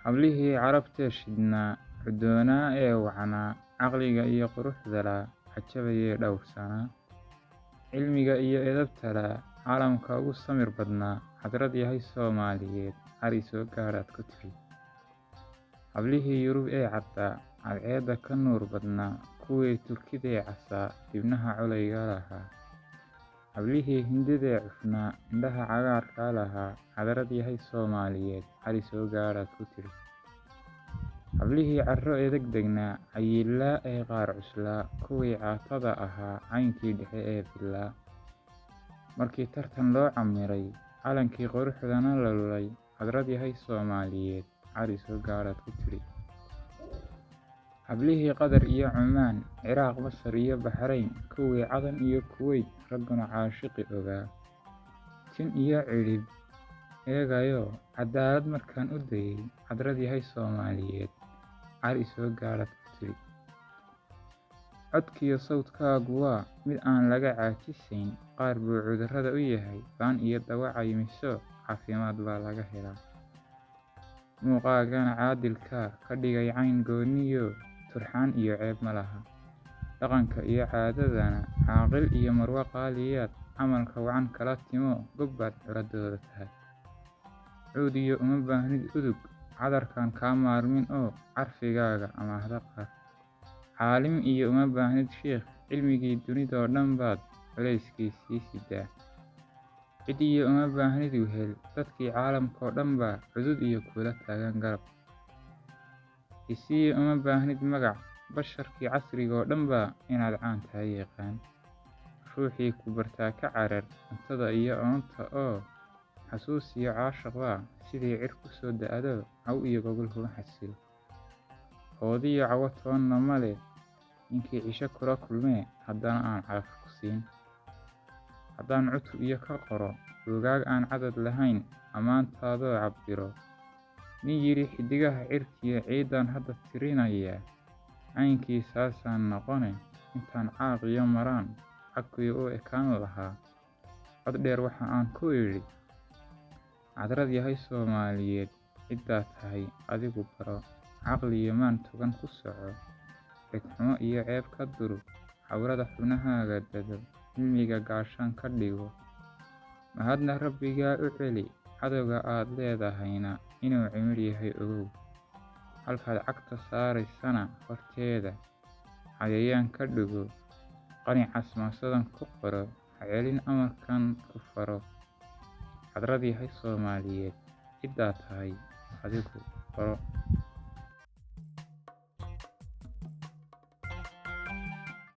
Hablihii carabtee shidhnaa, cuddoonaa ee wacnaa, caqliga iyo quruxda laa, cajabayee dhowrsanaa, cilmiga iyo edebta laa, caalamka ugu samir badnaa, hadrad yahay Soomaaliyeed, cari soo gaadhaad ku tidhi. Hablihii Yurub ee caddaa, cadceedda ka nuur badnaa, kuwii Turkidee casaa, dibnaha colayga lahaa. Hablihii Hindidee cufnaa, indhaha cagaarka lahaa, hadrad yahay Soomaaliyeed, cari soo gaadhaad ku tidhi. Hablihii carro edeg degnaa, cayilaa ee qaar cuslaa, kuwii caatada ahaa, caynkii dhexe ee billaa. Markii tartan loo camiray, calankii quruxdana la lulay, hadrad yahay Soomaaliyeed, cari soo gaadhaad ku tidhi. Hablihii Qatar iyo Cumaan, Ciraaq, Masar iyo Baxrayn, kuwii Cadan iyo Kuwayt, ragguna caashiqi ogaa. Tin iyo cidhib eegayoo, cadaalad markaan u dayay, hadrad yahay Soomaaliyeed, cari soo gaadhaad ku tidhi. Codkiyo sawdkaagu waa mid aan laga caajisayn, qaar buu cudurrada u yahay baan iyo dawo caymiso, caafimaad baa laga helaa. Muuqaagana caadilkaa ka dhigay cayn gooniyo, turxaan iyo ceeb ma laha. Dhaqanka iyo caadadana caaqil iyo marwo qaaliyaad, camalka wacan kala timo, gob baad curadooda tahay. Cuudiyo uma baahnid udug, cadarkaan kaa maarmin oo, carfigaaga amaahda qaar. Caalim iyo uma baahnid shiikh, cilmigii dunidoo dhan baad culayskiisii sidaa. Cid iyo uma baahnid wehel, dadkii caalamkoo dhan baa cudud iyo kula taagan garab. Isiyo uma baahnid magac, basharkii casrigoo dhan baa inaad caan tahay yaqaan. Ruuxii ku bartaa ka carar, cuntada iyo oonta oo, xasuus iyo caashaq baa sidii cir ku soo da'do, caw iyo gogol kuma xasilo. Hoodiyo cawo toonna ma leh, ninkii cisho kula kulmee, haddana aan calaf ku siin. Haddaan cutub iyo ka qoro, buugaag aan cadad lahayn, ammaantaadoo cabbiro. Nin yidhi xiddigaha cirkiyo ciidan hadda tirinayaa, caynkiisaasaan noqone, intaan caaq iyo maraan, cagkii u ekaan lahaa. Cod dheer waxa aan ku idhi, hadrad yahay Soomaaliyeed, ciddaad tahay adigu baro, caqliyo maan togan ku soco, dhegxumo iyo ceeb ka durug, cawrada xubnahaaga dado, cilmiga gaashaan ka dhigo. Mahadna Rabbigaa u celi, cadowga aad leedahayna inuu cimil yahay ogow. Halkaad cagta saaraysana horteeda, cayayaan ka dhigo, qani casmaasadan ku qoro, ha celin amarkan ku faro. Hadrad yahay Soomaaliyeed, ciddaad tahay adigu baro.